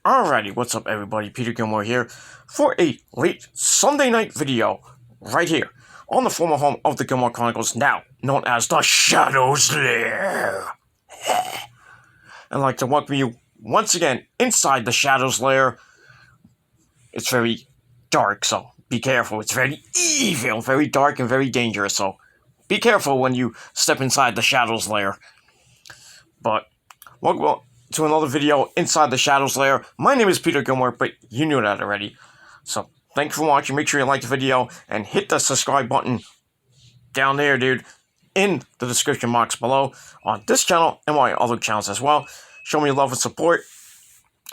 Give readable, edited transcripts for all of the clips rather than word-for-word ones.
Alrighty, what's up everybody, Peter Gilmore here for a late Sunday night video right here on the former home of the Gilmore Chronicles, now known as the Shadows Lair. I'd like to welcome you once again inside the Shadows Lair. It's very dark, so be careful. It's very evil, very dark, and very dangerous, so be careful when you step inside the Shadows Lair. But welcome to another video inside the Shadows Lair. My name is Peter Gilmore, but you knew that already. So, thank you for watching. Make sure you like the video and hit the subscribe button down there, dude, in the description box below on this channel and my other channels as well. Show me love and support.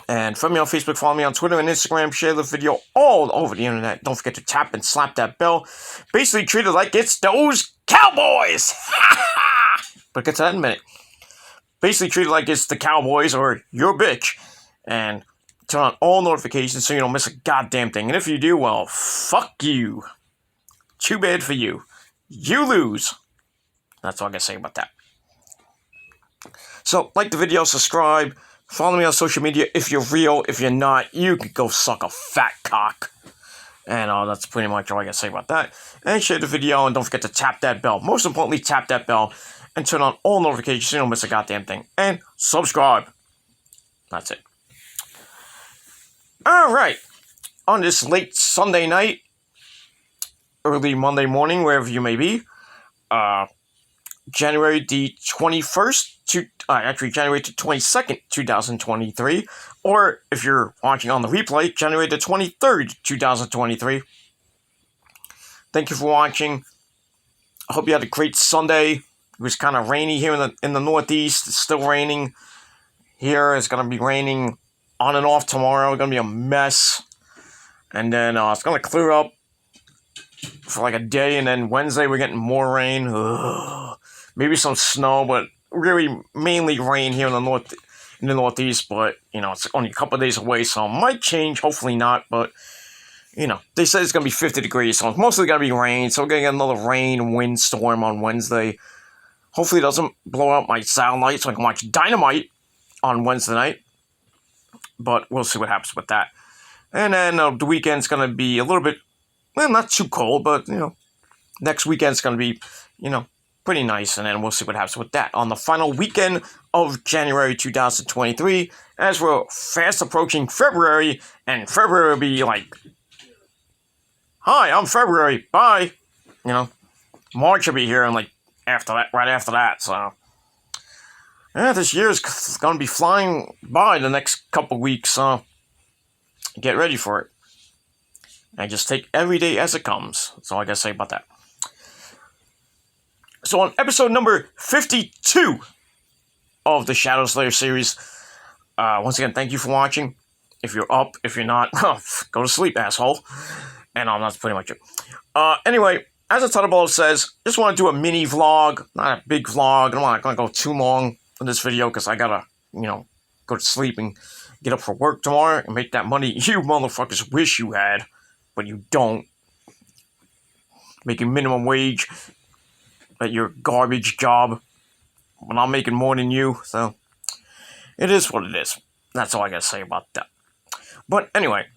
And friend me on Facebook, follow me on Twitter and Instagram, share the video all over the internet. Don't forget to tap and slap that bell. Basically treat it like it's those cowboys! But get to that in a minute. Basically treat it like it's the Cowboys or your bitch. And turn on all notifications so you don't miss a goddamn thing. And if you do, well, fuck you. Too bad for you. You lose. That's all I gotta say about that. So, like the video, subscribe, follow me on social media if you're real. If you're not, you can go suck a fat cock. And that's pretty much all I gotta say about that. And share the video, and don't forget to tap that bell. Most importantly, tap that bell. And turn on all notifications so you don't miss a goddamn thing. And subscribe. That's it. Alright. On this late Sunday night, early Monday morning, wherever you may be, January the 21st, actually January the 22nd, 2023, or if you're watching on the replay, January the 23rd, 2023. Thank you for watching. I hope you had a great Sunday. It was kind of rainy here in the Northeast. It's still raining here. It's going to be raining on and off tomorrow. It's going to be a mess. And then it's going to clear up for like a day. And then Wednesday we're getting more rain. Ugh. Maybe some snow, but really mainly rain here in the Northeast. But, you know, it's only a couple of days away, so it might change. Hopefully not, but, you know, they said it's going to be 50 degrees, so it's mostly going to be rain. So we're going to get another rain windstorm on Wednesday. Hopefully it doesn't blow out my satellite so I can watch Dynamite on Wednesday night. But we'll see what happens with that. And then the weekend's going to be a little bit, well, not too cold, but, you know, next weekend's going to be, you know, pretty nice. And then we'll see what happens with that on the final weekend of January 2023. As we're fast approaching February, and February will be like, hi, I'm February, bye. You know, March will be here and like, after that, right after that, so yeah, this year's gonna be flying by the next couple weeks, so get ready for it. And just take every day as it comes. That's all I gotta say about that. So on episode number 52 of the Shadow Slayer series, once again, thank you for watching. If you're up, if you're not, go to sleep, asshole. And that's pretty much it. Anyway, as the title below says, just want to do a mini vlog, not a big vlog. I'm not going to go too long in this video because I got to, you know, go to sleep and get up for work tomorrow and make that money you motherfuckers wish you had, but you don't. Making minimum wage at your garbage job when I'm making more than you, so it is what it is. That's all I got to say about that. But anyway,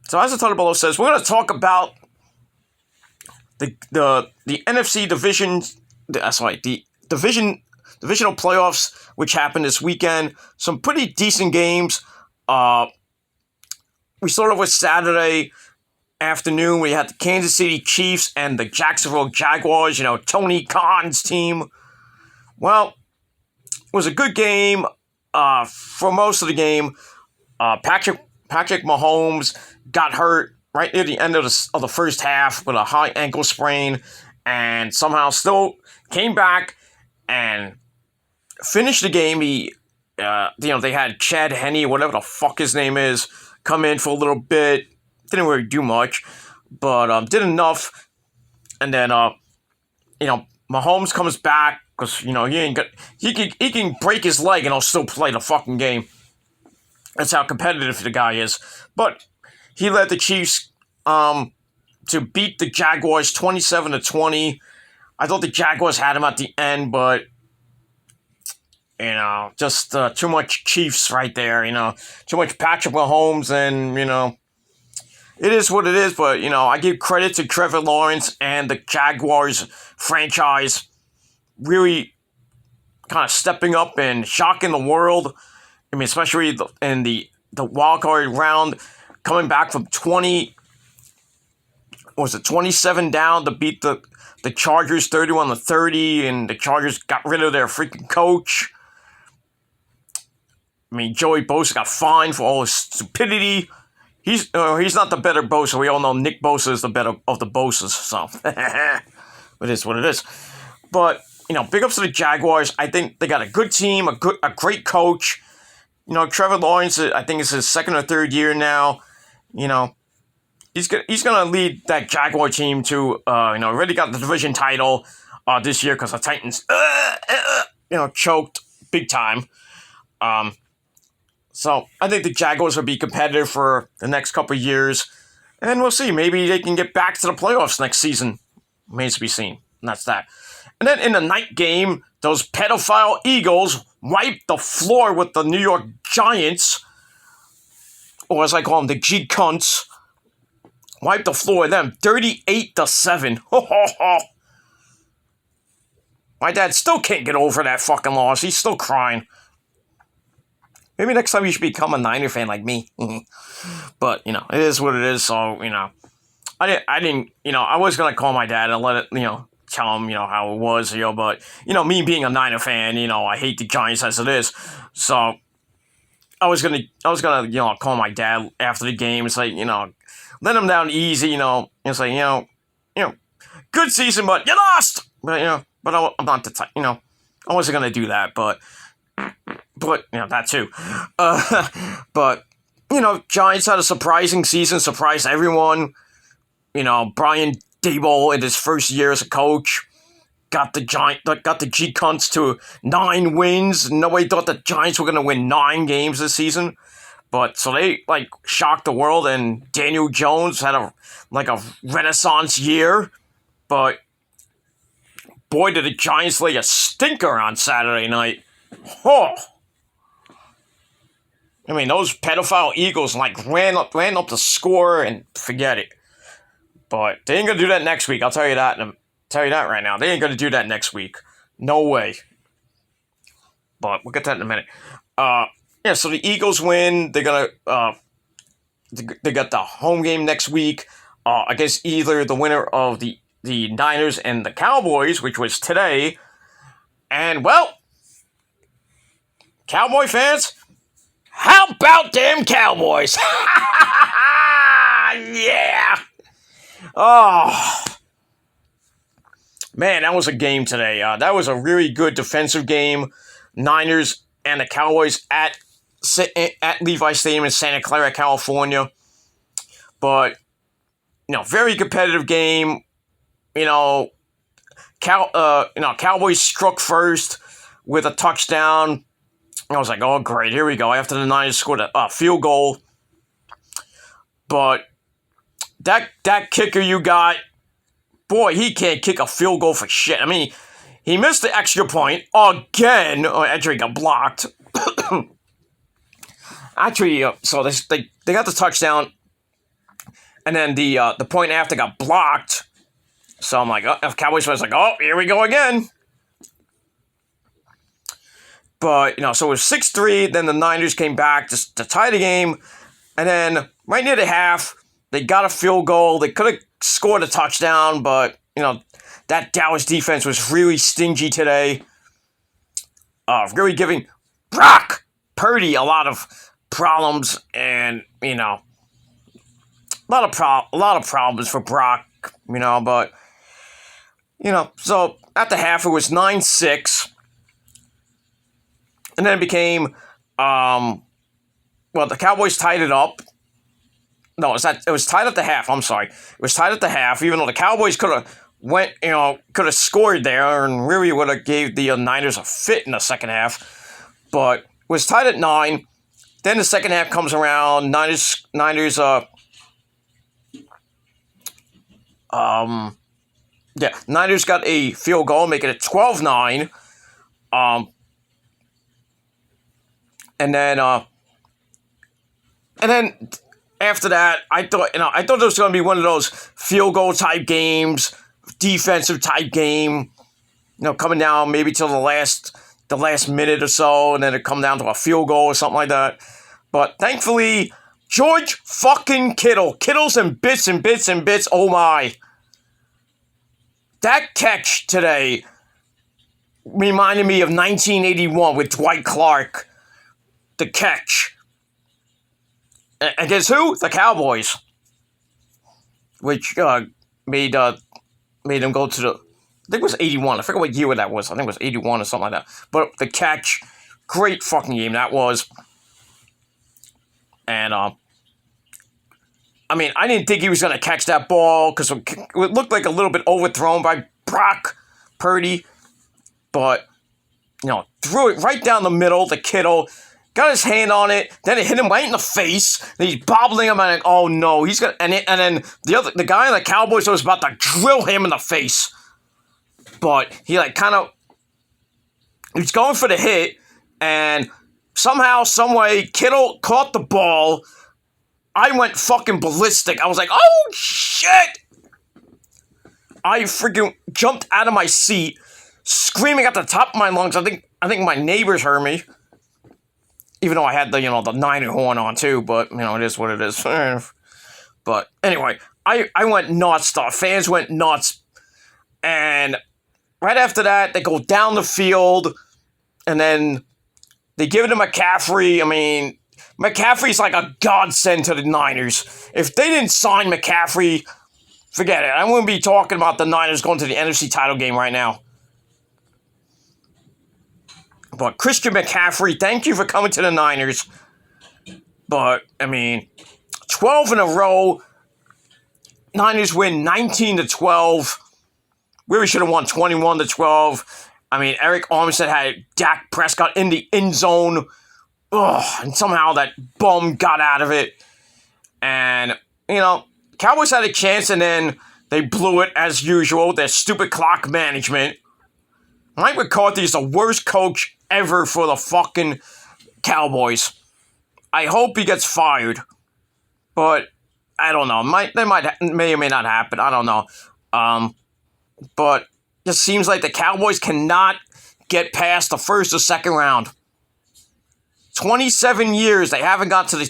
so as the title below says, we're going to talk about the NFC division, the divisional playoffs, which happened this weekend. Some pretty decent games. We started with Saturday afternoon. We had the Kansas City Chiefs and the Jacksonville Jaguars, you know, Tony Khan's team. Well, it was a good game for most of the game. Patrick Mahomes got hurt right near the end of the first half with a high ankle sprain, and somehow still came back and finished the game. He, you know, they had Chad Henne, whatever the fuck his name is, come in for a little bit. Didn't really do much, but did enough. And then, you know, Mahomes comes back because, you know, he can break his leg and he'll still play the fucking game. That's how competitive the guy is. But he led the Chiefs to beat the Jaguars 27-20. I thought the Jaguars had him at the end, but Just too much Chiefs right there. Too much Patrick Mahomes, and it is what it is. But I give credit to Trevor Lawrence and the Jaguars franchise, really kind of stepping up and shocking the world. I mean, especially in the wild card round, coming back from 27 down to beat the Chargers 31-30, and the Chargers got rid of their freaking coach. I mean, Joey Bosa got fined for all his stupidity. He's not the better Bosa. We all know Nick Bosa is the better of the Bosas, so it is what it is. But big ups to the Jaguars. I think they got a good team, a great coach. Trevor Lawrence, I think it's his second or third year now. He's gonna lead that Jaguar team to already got the division title this year because the Titans choked big time. So I think the Jaguars will be competitive for the next couple of years, and we'll see. Maybe they can get back to the playoffs next season. Remains to be seen. And that's that. And then in the night game, those pedophile Eagles wiped the floor with the New York Giants, or as I call them, the G Cunts. Wiped the floor with them, 38-7. My dad still can't get over that fucking loss. He's still crying. Maybe next time you should become a Niner fan like me. But, it is what it is. So, I didn't, I was going to call my dad and let it, tell him, how it was, but, me being a Niner fan, I hate the Giants as it is. So, I was gonna, call my dad after the game and say, let him down easy, and say, good season, but you lost! But, I'm not the type, I wasn't gonna do that, but, that too. But, Giants had a surprising season, surprised everyone. Brian Daboll in his first year as a coach got the G Cunts to 9 wins. Nobody thought the Giants were gonna win 9 games this season. But, so they, shocked the world, and Daniel Jones had a renaissance year. But, boy, did the Giants lay a stinker on Saturday night. Oh! I mean, those pedophile Eagles, ran up the score and forget it. But they ain't gonna do that next week, I'll tell you that right now. They ain't gonna do that next week. No way. But we'll get to that in a minute. Yeah, so the Eagles win. They're gonna they got the home game next week against either the winner of the Niners and the Cowboys, which was today. And well, Cowboy fans, how about them Cowboys? Yeah. Oh man, that was a game today. That was a really good defensive game. Niners and the Cowboys at Levi Stadium in Santa Clara, California. But, very competitive game. Cowboys struck first with a touchdown. I was like, oh, great, here we go. After the Niners scored a field goal. But that kicker you got, boy, he can't kick a field goal for shit. I mean, he missed the extra point again. Actually, got blocked. Actually, so they got the touchdown, and then the point after got blocked. So I'm like, Cowboys fans like, oh, here we go again. But so it was 6-3. Then the Niners came back to tie the game, and then right near the half, they got a field goal. They could have scored a touchdown, but that Dallas defense was really stingy today. Really giving Brock Purdy a lot of problems, and a lot of problems for Brock. But so at the half it was 9-6, and then it became the Cowboys tied it up. No, it was tied at the half. I'm sorry, it was tied at the half. Even though the Cowboys could have scored there and really would have gave the Niners a fit in the second half, but it was tied at 9. Then the second half comes around. Niners got a field goal, making it 12-9. And then after that, I thought it was going to be one of those field goal type games, defensive type game, coming down maybe till the last minute or so, and then it come down to a field goal or something like that. But thankfully, George fucking Kittles and bits and bits and bits. Oh my! That catch today reminded me of 1981 with Dwight Clark. The catch. Against who? The Cowboys. Which made them go to the... I think it was 81. I forget what year that was. I think it was 81 or something like that. But the catch, great fucking game that was. And, I didn't think he was going to catch that ball because it looked like a little bit overthrown by Brock Purdy. But, threw it right down the middle to Kittle. Got his hand on it. Then it hit him right in the face. And he's bobbling him. And oh no, he's gonna. And then the guy on the Cowboys was about to drill him in the face. But he he was going for the hit, and somehow, someway, Kittle caught the ball. I went fucking ballistic. I was like, oh shit! I freaking jumped out of my seat, screaming at the top of my lungs. I think my neighbors heard me. Even though I had the Niner horn on too, but, it is what it is. But anyway, I went nuts. The fans went nuts. And right after that, they go down the field, and then they give it to McCaffrey. McCaffrey's like a godsend to the Niners. If they didn't sign McCaffrey, forget it. I wouldn't be talking about the Niners going to the NFC title game right now. But Christian McCaffrey, thank you for coming to the Niners. But, 12 in a row. Niners win 19-12. Really should have won 21-12. Eric Armstead had Dak Prescott in the end zone. And somehow that bum got out of it. And, Cowboys had a chance, and then they blew it as usual. Their stupid clock management. Mike McCarthy is the worst coach ever for the fucking Cowboys. I hope he gets fired. But, I don't know. May or may not happen. I don't know. But, it just seems like the Cowboys cannot get past the first or second round. 27 years, they haven't got to the,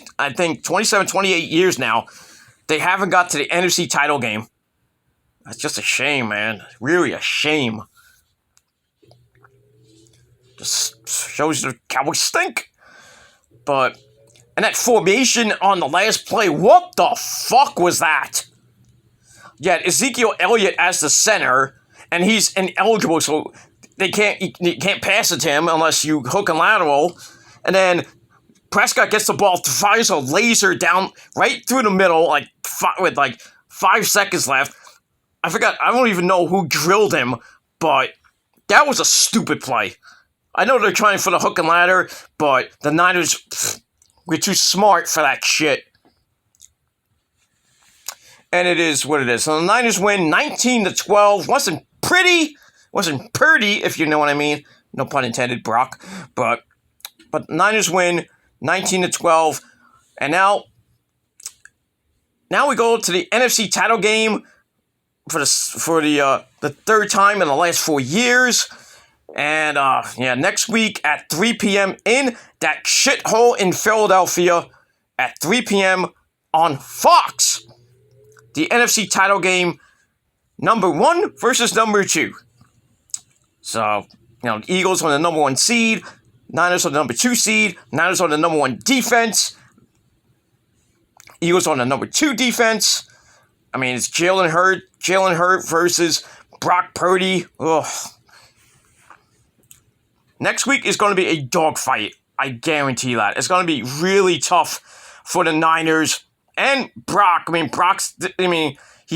28 years now, they haven't got to the NFC title game. That's just a shame, man. Really a shame. Just shows the Cowboys stink. But, and that formation on the last play, what the fuck was that? Yeah, Ezekiel Elliott as the center, and he's ineligible, so you can't pass it to him unless you hook and lateral. And then Prescott gets the ball, fires a laser down right through the middle, with 5 seconds left. I don't even know who drilled him, but that was a stupid play. I know they're trying for the hook and ladder, but the Niners, we're too smart for that shit. And it is what it is. So the Niners win 19-12. Wasn't pretty, if you know what I mean. No pun intended, Brock. But the Niners win 19-12. And now we go to the NFC title game for the third time in the last 4 years. And, next week at 3 p.m. in that shithole in Philadelphia at 3 p.m. on Fox. The NFC title game, number 1 versus number 2. So, the Eagles are the number 1 seed. Niners are the number 2 seed. Niners are the number 1 defense. Eagles are the number 2 defense. It's Jalen Hurts versus Brock Purdy. Ugh. Next week is going to be a dogfight. I guarantee that. It's going to be really tough for the Niners and Brock. He's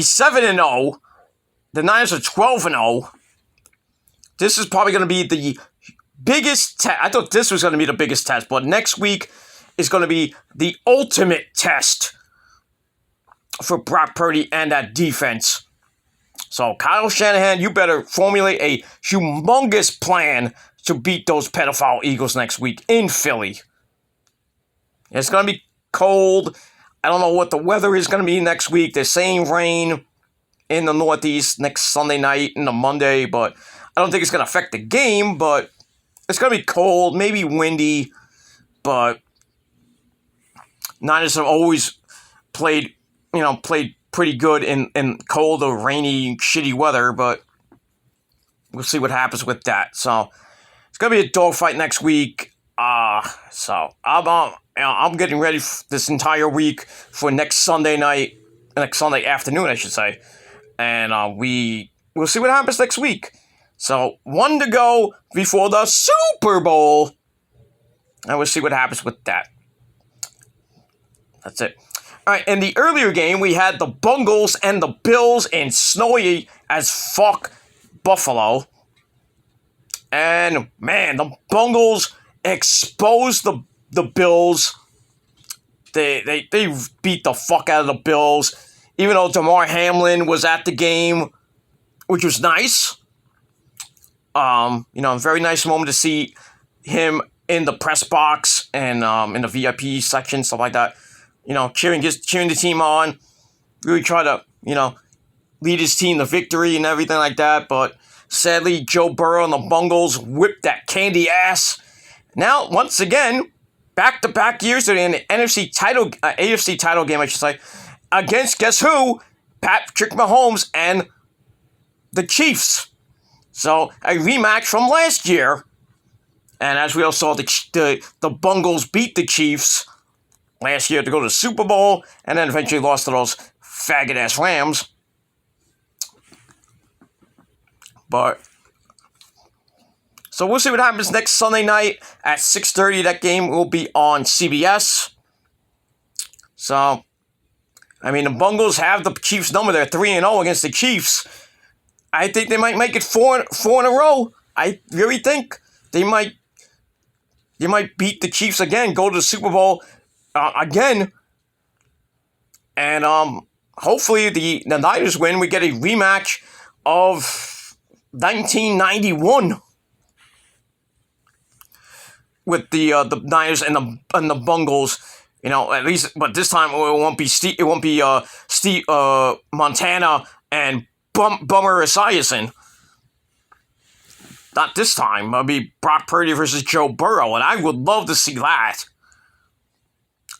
7-0. The Niners are 12-0. This is probably going to be the biggest test. I thought this was going to be the biggest test, but next week is going to be the ultimate test for Brock Purdy and that defense. So, Kyle Shanahan, you better formulate a humongous plan to beat those pedophile Eagles next week in Philly. It's going to be cold. I don't know what the weather is going to be next week. They're saying rain in the Northeast next Sunday night and the Monday, but I don't think it's going to affect the game, but it's going to be cold, maybe windy, but Niners have always played pretty good in cold or rainy, shitty weather, but we'll see what happens with that. So it's going to be a dogfight next week. So I'm getting ready this entire week for next Sunday afternoon, I should say. And we'll see what happens next week. So, one to go before the Super Bowl. And we'll see what happens with that. That's it. All right, in the earlier game, we had the Bungles and the Bills in snowy as fuck Buffalo. And, man, the Bungles exposed the Bills. They beat the fuck out of the Bills. Even though Damar Hamlin was at the game, which was nice. A very nice moment to see him in the press box and in the VIP section, stuff like that. Cheering the team on. Really try to, lead his team to victory and everything like that. But sadly, Joe Burrow and the Bungles whipped that candy ass. Now, once again, back-to-back years in the AFC title game, I should say, against, guess who? Patrick Mahomes and the Chiefs. So, a rematch from last year. And as we all saw, the Bungles beat the Chiefs last year to go to the Super Bowl, and then eventually lost to those faggot-ass Rams. But, so we'll see what happens next Sunday night at 6:30. That game will be on CBS. So, the Bungles have the Chiefs number. They're 3-0 against the Chiefs. I think they might make it four in a row. I really think they might beat the Chiefs again, go to the Super Bowl again, and hopefully the Niners win. We get a rematch of 1991 with the Niners and the Bungles. At least, but this time it won't be Steve Montana and Bummer Esiason. Not this time. It'll be Brock Purdy versus Joe Burrow, and I would love to see that.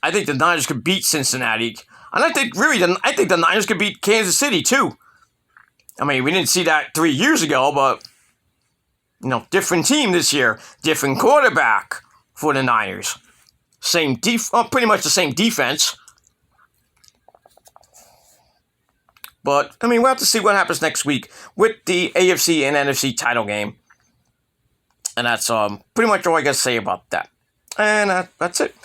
I think the Niners could beat Cincinnati, and I think the Niners could beat Kansas City too. We didn't see that 3 years ago, but different team this year, different quarterback for the Niners. Pretty much the same defense. But, we'll have to see what happens next week with the AFC and NFC title game. And that's pretty much all I got to say about that. And that's it.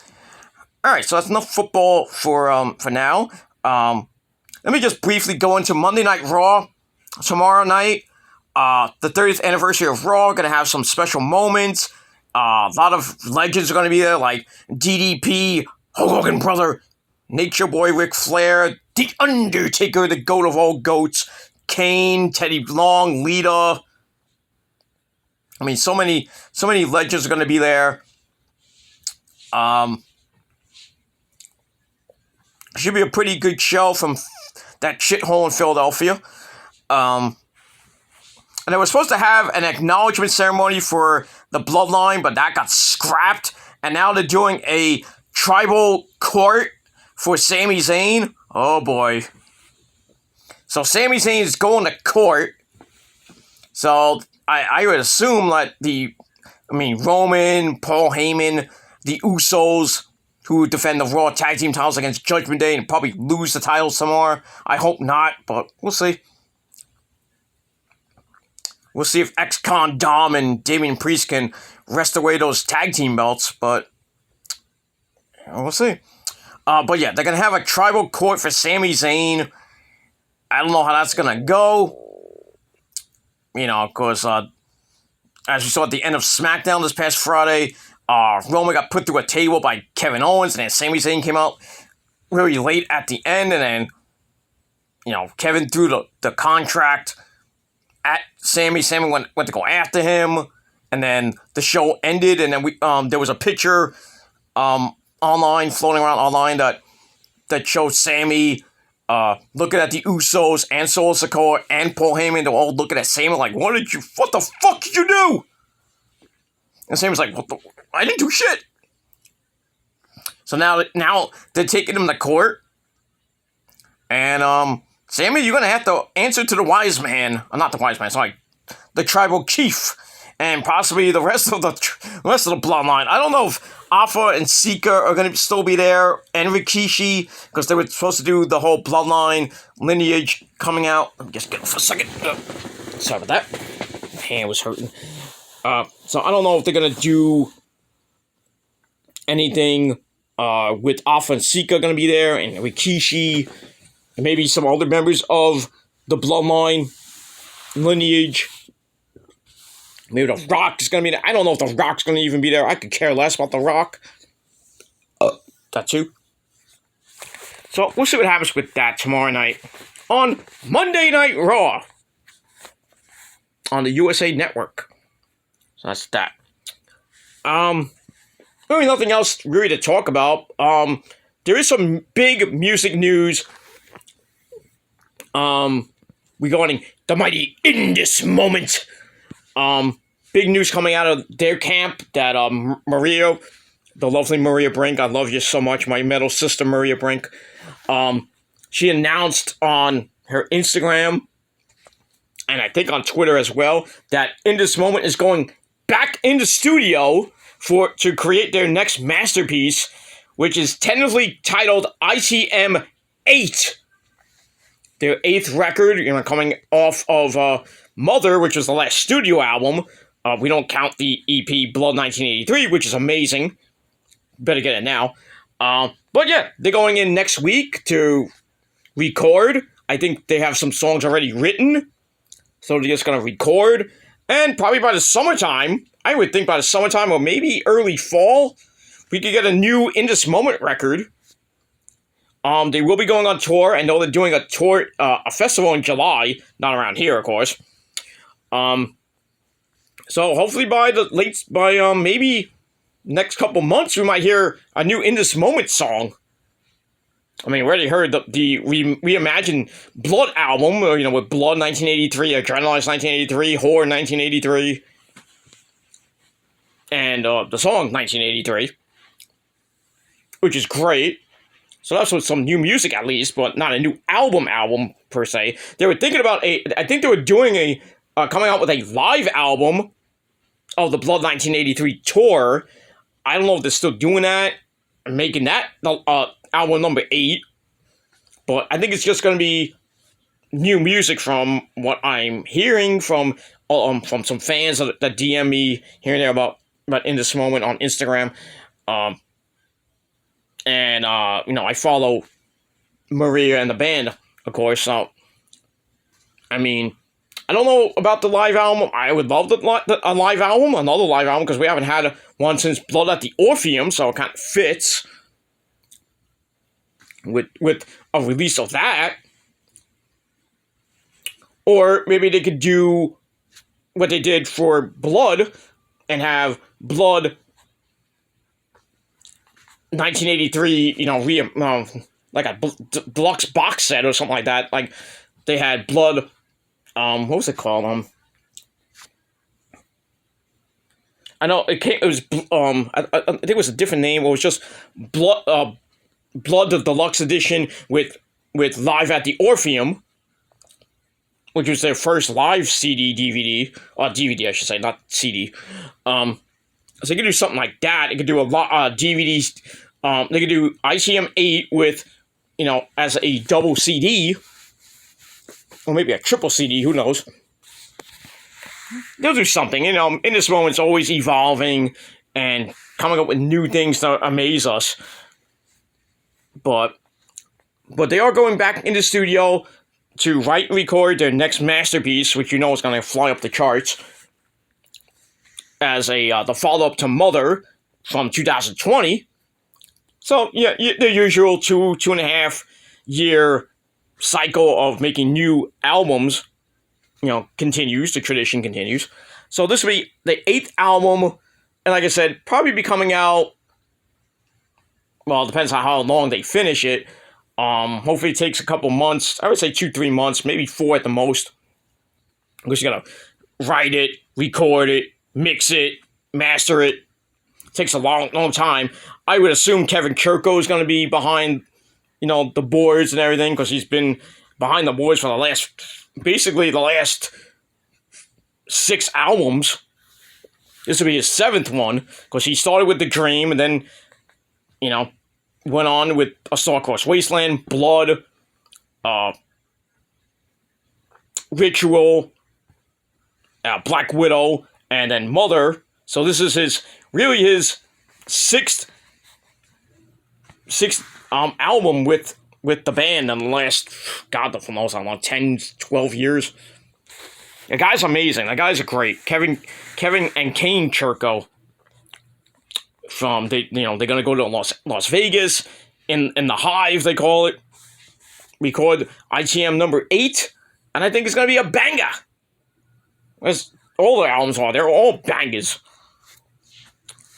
All right, so that's enough football for now. Let me just briefly go into Monday Night Raw tomorrow night. The 30th anniversary of Raw, going to have some special moments. A lot of legends are going to be there, like DDP, Hulk Hogan brother, Nature Boy Ric Flair, The Undertaker, the GOAT of all GOATs, Kane, Teddy Long, Lita. So many legends are going to be there. Should be a pretty good show from that shithole in Philadelphia. And they were supposed to have an acknowledgement ceremony for the Bloodline, but that got scrapped. And now they're doing a tribal court for Sami Zayn. Oh, boy. So Sami Zayn is going to court. So I would assume that Roman, Paul Heyman, the Usos, who defend the Raw Tag Team titles against Judgment Day and probably lose the titles tomorrow. I hope not, but we'll see. We'll see if ex-Con Dom and Damian Priest can wrest away those tag team belts, but we'll see. But yeah, they're going to have a tribal court for Sami Zayn. I don't know how that's going to go. Of course, as we saw at the end of SmackDown this past Friday, Roman got put through a table by Kevin Owens, and then Sami Zayn came out really late at the end, and then, Kevin threw the contract at Sami. Sami went to go after him, and then the show ended, and then there was a picture floating around online that shows Sammy looking at the Usos and Solo Sikoa and Paul Heyman. They're all looking at Sammy like, what the fuck did you do? And Sammy's like, I didn't do shit. So now they're taking him to court. And Sammy, you're gonna have to answer to the wise man. Not the wise man, sorry. The tribal chief. And possibly the rest of the bloodline. I don't know if Alpha and Sika are going to still be there, and Rikishi, because they were supposed to do the whole bloodline lineage coming out. Let me just get it for a second. Sorry about that. My hand was hurting. So I don't know if they're going to do anything with Alpha and Sika going to be there, and Rikishi, and maybe some other members of the bloodline lineage. Maybe The Rock is going to be there. I don't know if The Rock's going to even be there. I could care less about The Rock. That too. So we'll see what happens with that tomorrow night on Monday Night Raw on the USA Network. So that's that. Really nothing else really to talk about. There is some big music news regarding the mighty In This Moment. Big news coming out of their camp that Maria, the lovely Maria Brink, I love you so much, my metal sister Maria Brink, she announced on her Instagram, and I think on Twitter as well, that In This Moment is going back in the studio to create their next masterpiece, which is tentatively titled ICM 8. Their 8th record, coming off of Mother, which was the last studio album. We don't count the EP Blood 1983, which is amazing. Better get it now. But yeah, they're going in next week to record. I think they have some songs already written. So they're just going to record. And probably by the summertime, I would think by the summertime or maybe early fall, we could get a new In This Moment record. They will be going on tour. I know they're doing a tour, a festival in July. Not around here, of course. So hopefully by maybe next couple months, we might hear a new In This Moment song. I mean, we already heard the reimagined Blood album, with Blood 1983, Adrenalize 1983, Horror 1983, and the song 1983, which is great. So that's with some new music at least, but not a new album per se. They were thinking about I think they were doing coming out with a live album of the Blood 1983 tour. I don't know if they're still doing that, making that album number 8, but I think it's just going to be new music from what I'm hearing from some fans that DM me here and there about In This Moment on Instagram. And I follow Maria and the band, of course, so I mean, I don't know about the live album. I would love a live album, another live album, because we haven't had one since Blood at the Orpheum, so it kind of fits with a release of that. Or maybe they could do what they did for Blood and have Blood 1983, like a deluxe box set or something like that. Like they had Blood. What was it called? I know it was. I think it was a different name. It was just Blood. Blood the Deluxe Edition with Live at the Orpheum, which was their first live CD DVD, or DVD I should say, not CD. So they could do something like that. They could do a lot DVDs. They could do ICM 8 with, as a double CD. Or maybe a triple CD, who knows. They'll do something, In This Moment, it's always evolving and coming up with new things to amaze us. But they are going back in the studio to write and record their next masterpiece, which is going to fly up the charts, as the follow-up to Mother from 2020. So, yeah, the usual 2.5 year cycle of making new albums, continues. The tradition continues. So this will be the 8th album, and like I said, probably be coming out well, it depends on how long they finish it. Hopefully it takes a couple months. I would say 2-3 months, maybe 4 at the most. Because you gotta write it, record it, mix it, master it. It takes a long time. I would assume Kevin Kirko is gonna be behind, the boards and everything, because he's been behind the boards for basically the last 6 albums. This will be his 7th one, because he started with The Dream, and then, went on with A Star-Crossed Wasteland, Blood, Ritual, Black Widow, and then Mother. So this is his 6th album with the band in the last, God knows how long, 10, 12 years. The guy's amazing. The guys are great. Kevin and Kane Churko. They're gonna go to Las Vegas in the Hive, they call it. Record ITM number 8, and I think it's gonna be a banger. As all their albums are, they're all bangers.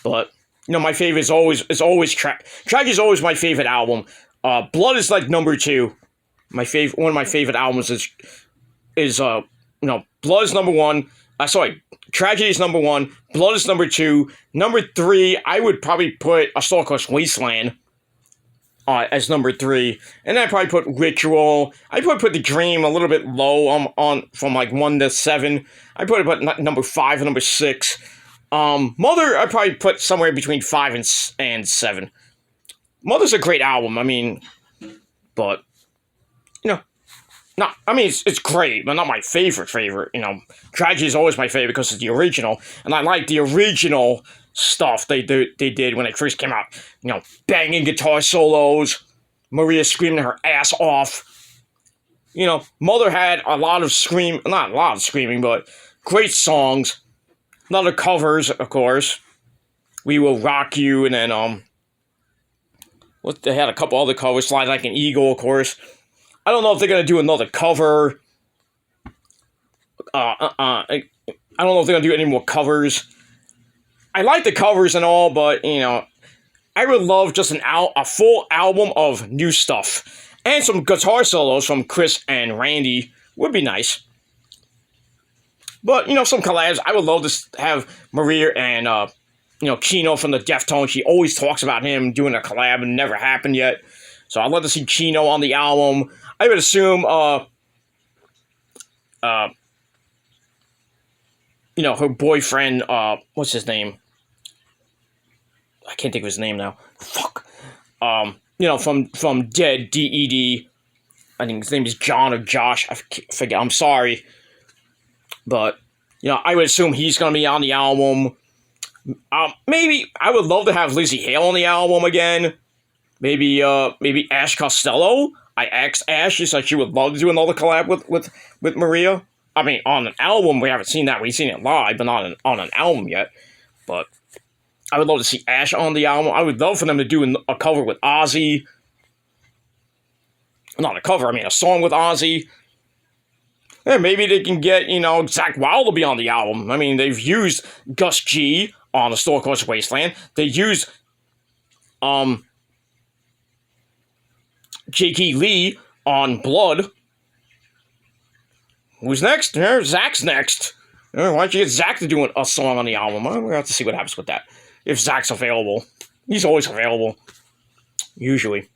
But my favorite is always Tragedy is always my favorite album. Blood is like number 2. One of my favorite albums is Blood is number 1. Tragedy is number 1. Blood is number 2. Number 3, I would probably put A Star-Crossed Wasteland as number 3. And then I'd probably put Ritual. I'd probably put The Dream a little bit low on from like 1 to 7. I'd probably put number 5 and number 6. Mother, I'd probably put somewhere between 5 and 7. Mother's a great album. I mean, but, it's great, but not my favorite. Tragedy is always my favorite because it's the original, and I like the original stuff they did when it first came out. Banging guitar solos, Maria screaming her ass off. Mother had not a lot of screaming, but great songs. A lot of covers, of course. We Will Rock You, and then they had a couple other covers. Slide Like an Eagle, of course. I don't know if they're going to do another cover. I don't know if they're going to do any more covers. I like the covers and all, but, I would love just a full album of new stuff. And some guitar solos from Chris and Randy would be nice. But, some collabs. I would love to have Maria and, Kino from the Deftones. She always talks about him doing a collab, and it never happened yet. So I'd love to see Kino on the album. I would assume, her boyfriend, what's his name? I can't think of his name now. Fuck. From Dead, D-E-D. I think his name is John or Josh. I forget. I'm sorry. But, I would assume he's going to be on the album. Maybe, I would love to have Lizzie Hale on the album again. Maybe Ash Costello. I asked Ash, she said she would love to do another collab with Maria. I mean, on an album, we haven't seen that. We've seen it live, but not on an album yet. But I would love to see Ash on the album. I would love for them to do a cover with Ozzy. Not a cover, a song with Ozzy. And maybe they can get, Zakk Wylde to be on the album. They've used Gus G on A Star-Crossed Wasteland. They used, J.K. Lee on Blood. Who's next? Zach's next. Why don't you get Zach to do a song on the album? We're going to have to see what happens with that. If Zach's available. He's always available. Usually.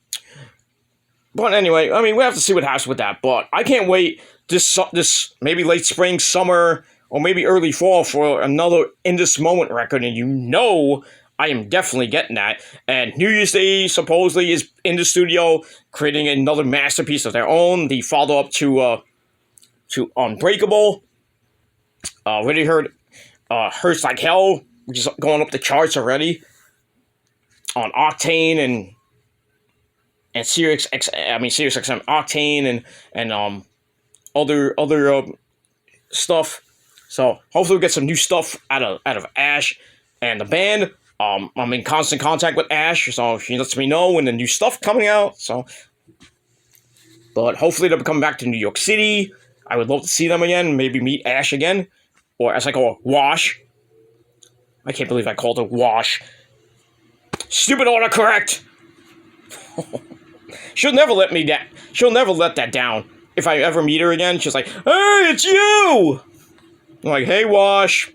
But anyway, we have to see what happens with that. But I can't wait this maybe late spring, summer, or maybe early fall for another In This Moment record. And I am definitely getting that. And New Year's Day supposedly is in the studio creating another masterpiece of their own. The follow-up to Unbreakable. Already heard Hurts Like Hell, which is going up the charts already. On Octane and Sirius XM Octane and other stuff. So hopefully we get some new stuff out of Ash and the band. I'm in constant contact with Ash, so she lets me know when the new stuff coming out. But hopefully they'll be coming back to New York City. I would love to see them again, maybe meet Ash again, or as I call her, Wash. I can't believe I called her Wash. Stupid autocorrect. She'll never let me down. She'll never let that down. If I ever meet her again, she's like, "Hey, it's you!" I'm like, "Hey, Wash."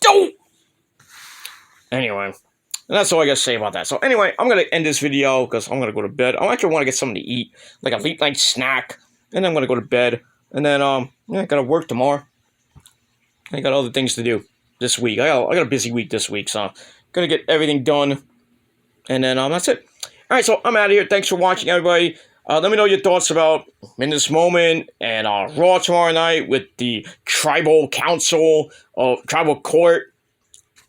Don't! Anyway, and that's all I gotta say about that. So anyway, I'm gonna end this video because I'm gonna go to bed. I actually want to get something to eat, like a late night snack, and then I'm gonna go to bed. And then yeah, I gotta work tomorrow. I got other things to do this week. I got a busy week this week, so gonna get everything done. And then that's it. All right, so I'm out of here. Thanks for watching, everybody. Let me know your thoughts about In This Moment and Raw tomorrow night with the Tribal Council or Tribal Court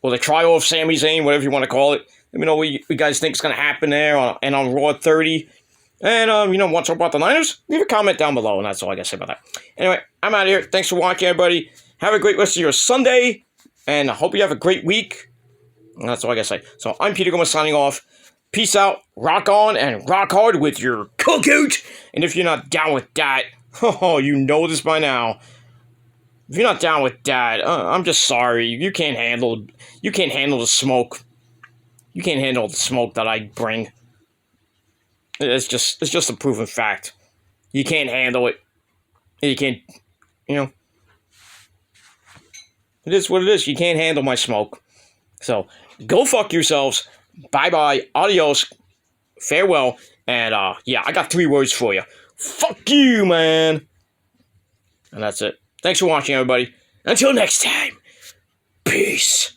or the Trial of Sami Zayn, whatever you want to call it. Let me know what you guys think is going to happen there and on Raw 30. And, want to talk about the Niners? Leave a comment down below, and that's all I got to say about that. Anyway, I'm out of here. Thanks for watching, everybody. Have a great rest of your Sunday, and I hope you have a great week. And that's all I got to say. So I'm Peter Gomez signing off. Peace out, rock on, and rock hard with your cookoot. And if you're not down with that, oh, you know this by now. If you're not down with that, I'm just sorry. You can't handle the smoke. You can't handle the smoke that I bring. It's just a proven fact. You can't handle it. You can't, it is what it is. You can't handle my smoke. So, go fuck yourselves. Bye-bye. Adios. Farewell. And, yeah, I got 3 words for you. Fuck you, man. And that's it. Thanks for watching, everybody. Until next time. Peace.